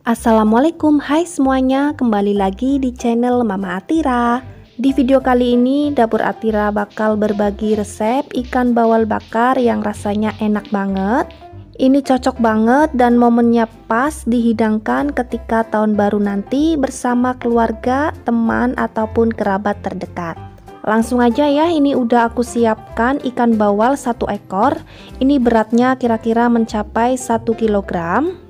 Assalamualaikum, hai semuanya, kembali lagi di channel Mama Atira. Di video kali ini Dapur Atira bakal berbagi resep ikan bawal bakar yang rasanya enak banget. Ini cocok banget dan momennya pas dihidangkan ketika tahun baru nanti bersama keluarga, teman, ataupun kerabat terdekat. Langsung aja ya, ini udah aku siapkan ikan bawal 1 ekor. Ini beratnya kira-kira mencapai 1 kilogram.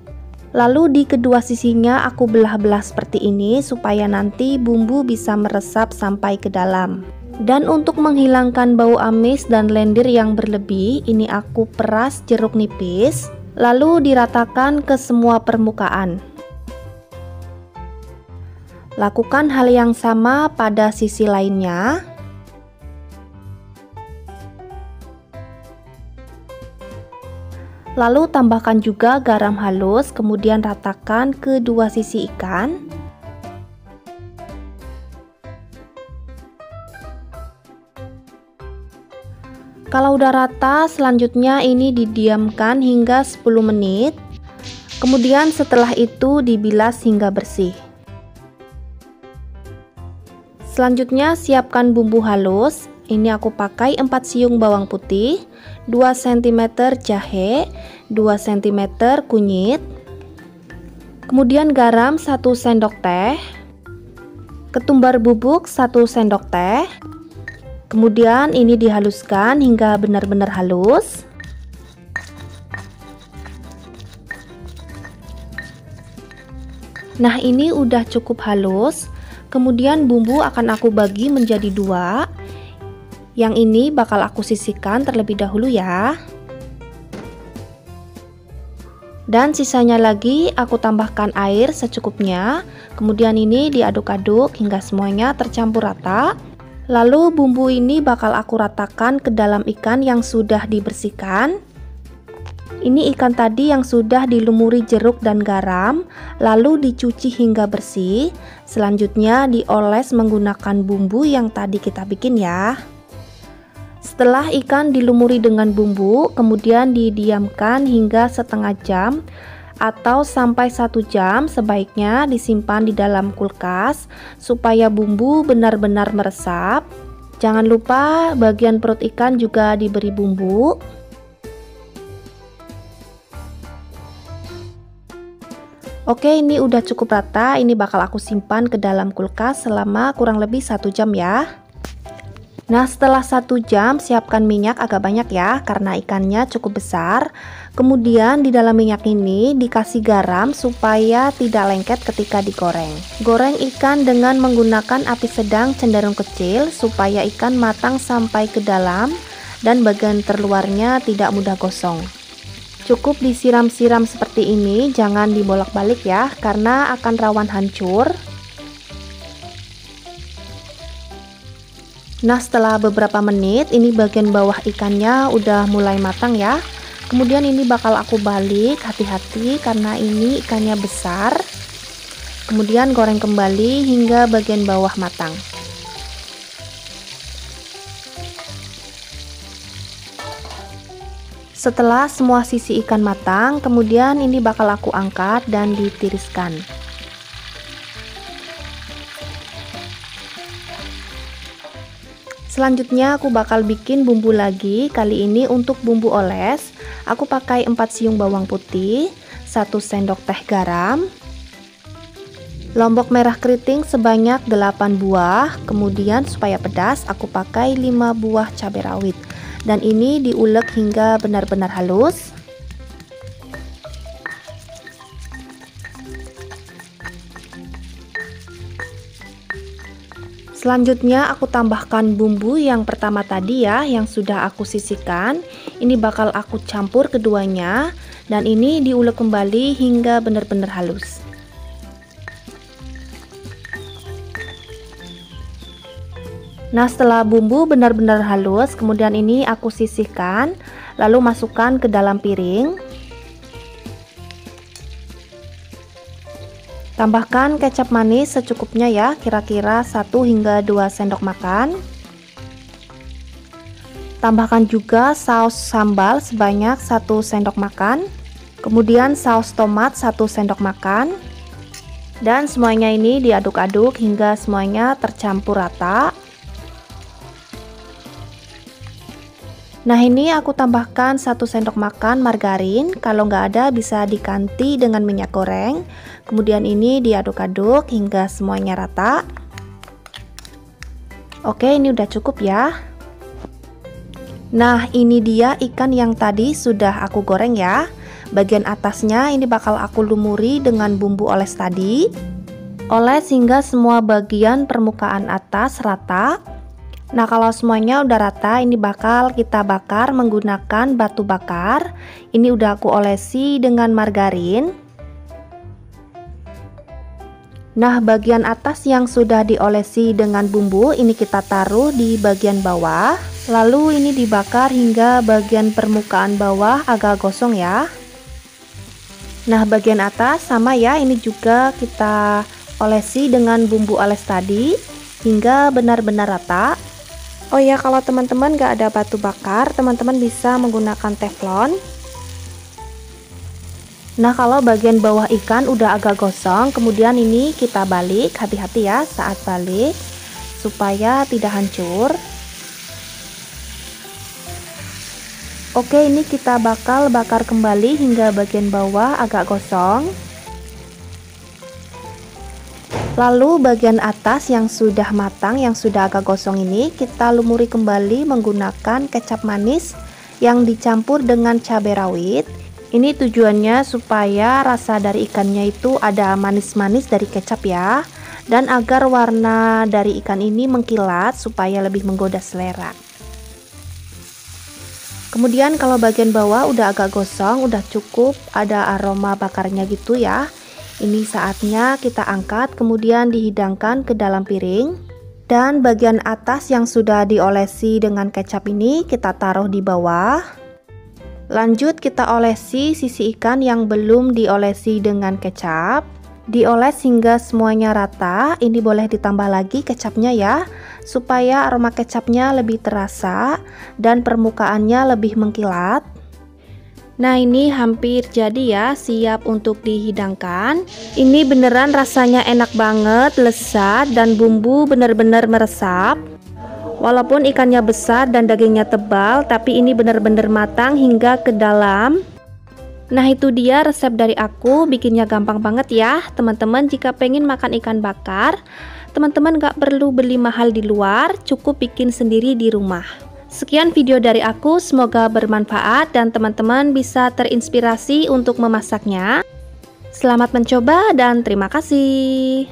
Lalu di kedua sisinya aku belah-belah seperti ini supaya nanti bumbu bisa meresap sampai ke dalam. Dan untuk menghilangkan bau amis dan lendir yang berlebih, ini aku peras jeruk nipis, lalu diratakan ke semua permukaan. Lakukan hal yang sama pada sisi lainnya. Lalu tambahkan juga garam halus, kemudian ratakan kedua sisi ikan. Kalau udah rata, selanjutnya ini didiamkan hingga 10 menit. Kemudian setelah itu dibilas hingga bersih. Selanjutnya siapkan bumbu halus. Ini aku pakai 4 siung bawang putih, 2 cm jahe, 2 cm kunyit, kemudian garam 1 sendok teh, ketumbar bubuk 1 sendok teh, kemudian ini dihaluskan hingga benar-benar halus. Nah, ini udah cukup halus. Kemudian bumbu akan aku bagi menjadi 2. Yang ini bakal aku sisihkan terlebih dahulu ya. Dan sisanya lagi aku tambahkan air secukupnya. Kemudian ini diaduk-aduk hingga semuanya tercampur rata. Lalu bumbu ini bakal aku ratakan ke dalam ikan yang sudah dibersihkan. Ini ikan tadi yang sudah dilumuri jeruk dan garam, lalu dicuci hingga bersih. Selanjutnya dioles menggunakan bumbu yang tadi kita bikin ya. Setelah ikan dilumuri dengan bumbu, kemudian didiamkan hingga setengah jam atau sampai 1 jam. Sebaiknya disimpan di dalam kulkas supaya bumbu benar-benar meresap. Jangan lupa bagian perut ikan juga diberi bumbu. Oke, ini udah cukup rata. Ini bakal aku simpan ke dalam kulkas selama kurang lebih 1 jam ya. Nah, setelah 1 jam siapkan minyak agak banyak ya, karena ikannya cukup besar. Kemudian di dalam minyak ini dikasih garam supaya tidak lengket ketika digoreng. Goreng ikan dengan menggunakan api sedang cenderung kecil supaya ikan matang sampai ke dalam dan bagian terluarnya tidak mudah gosong. Cukup disiram-siram seperti ini, jangan dibolak-balik ya, karena akan rawan hancur. Nah, setelah beberapa menit ini bagian bawah ikannya udah mulai matang ya. Kemudian ini bakal aku balik, hati-hati karena ini ikannya besar. Kemudian goreng kembali hingga bagian bawah matang. Setelah semua sisi ikan matang, kemudian ini bakal aku angkat dan ditiriskan. Selanjutnya aku bakal bikin bumbu lagi. Kali ini untuk bumbu oles aku pakai 4 siung bawang putih, 1 sendok teh garam, lombok merah keriting sebanyak 8 buah. Kemudian supaya pedas aku pakai 5 buah cabai rawit. Dan ini diulek hingga benar-benar halus. Selanjutnya aku tambahkan bumbu yang pertama tadi ya, yang sudah aku sisihkan. Ini bakal aku campur keduanya dan ini diulek kembali hingga benar-benar halus. Nah, setelah bumbu benar-benar halus, kemudian ini aku sisihkan, lalu masukkan ke dalam piring. Tambahkan kecap manis secukupnya ya, kira-kira 1 hingga 2 sendok makan. Tambahkan juga saus sambal sebanyak 1 sendok makan. Kemudian saus tomat 1 sendok makan. Dan semuanya ini diaduk-aduk hingga semuanya tercampur rata. Nah, ini aku tambahkan 1 sendok makan margarin. Kalau nggak ada bisa diganti dengan minyak goreng. Kemudian ini diaduk-aduk hingga semuanya rata. Oke, ini udah cukup ya. Nah, ini dia ikan yang tadi sudah aku goreng ya. Bagian atasnya ini bakal aku lumuri dengan bumbu oles tadi. Oles hingga semua bagian permukaan atas rata. Nah, kalau semuanya udah rata, ini bakal kita bakar menggunakan batu bakar. Ini udah aku olesi dengan margarin. Nah, bagian atas yang sudah diolesi dengan bumbu ini kita taruh di bagian bawah. Lalu ini dibakar hingga bagian permukaan bawah agak gosong ya. Nah, bagian atas sama ya, ini juga kita olesi dengan bumbu oles tadi hingga benar-benar rata. Oh ya, kalau teman-teman gak ada batu bakar, teman-teman bisa menggunakan teflon. Nah, kalau bagian bawah ikan udah agak gosong, kemudian ini kita balik, hati-hati ya saat balik supaya tidak hancur. Oke, ini kita bakal bakar kembali hingga bagian bawah agak gosong. Lalu bagian atas yang sudah matang, yang sudah agak gosong ini kita lumuri kembali menggunakan kecap manis yang dicampur dengan cabai rawit. Ini tujuannya supaya rasa dari ikannya itu ada manis-manis dari kecap ya, dan agar warna dari ikan ini mengkilat supaya lebih menggoda selera. Kemudian kalau bagian bawah udah agak gosong, udah cukup ada aroma bakarnya gitu ya. Ini saatnya kita angkat kemudian dihidangkan ke dalam piring. Dan bagian atas yang sudah diolesi dengan kecap ini kita taruh di bawah. Lanjut kita olesi sisi ikan yang belum diolesi dengan kecap. Dioles hingga semuanya rata. Ini boleh ditambah lagi kecapnya ya, supaya aroma kecapnya lebih terasa dan permukaannya lebih mengkilat. Nah, ini hampir jadi ya, siap untuk dihidangkan. Ini beneran rasanya enak banget, lezat, dan bumbu bener-bener meresap. Walaupun ikannya besar dan dagingnya tebal, tapi ini bener-bener matang hingga ke dalam. Nah, itu dia resep dari aku, bikinnya gampang banget ya teman-teman. Jika pengen makan ikan bakar, teman-teman gak perlu beli mahal di luar, cukup bikin sendiri di rumah. Sekian video dari aku, semoga bermanfaat dan teman-teman bisa terinspirasi untuk memasaknya. Selamat mencoba dan terima kasih.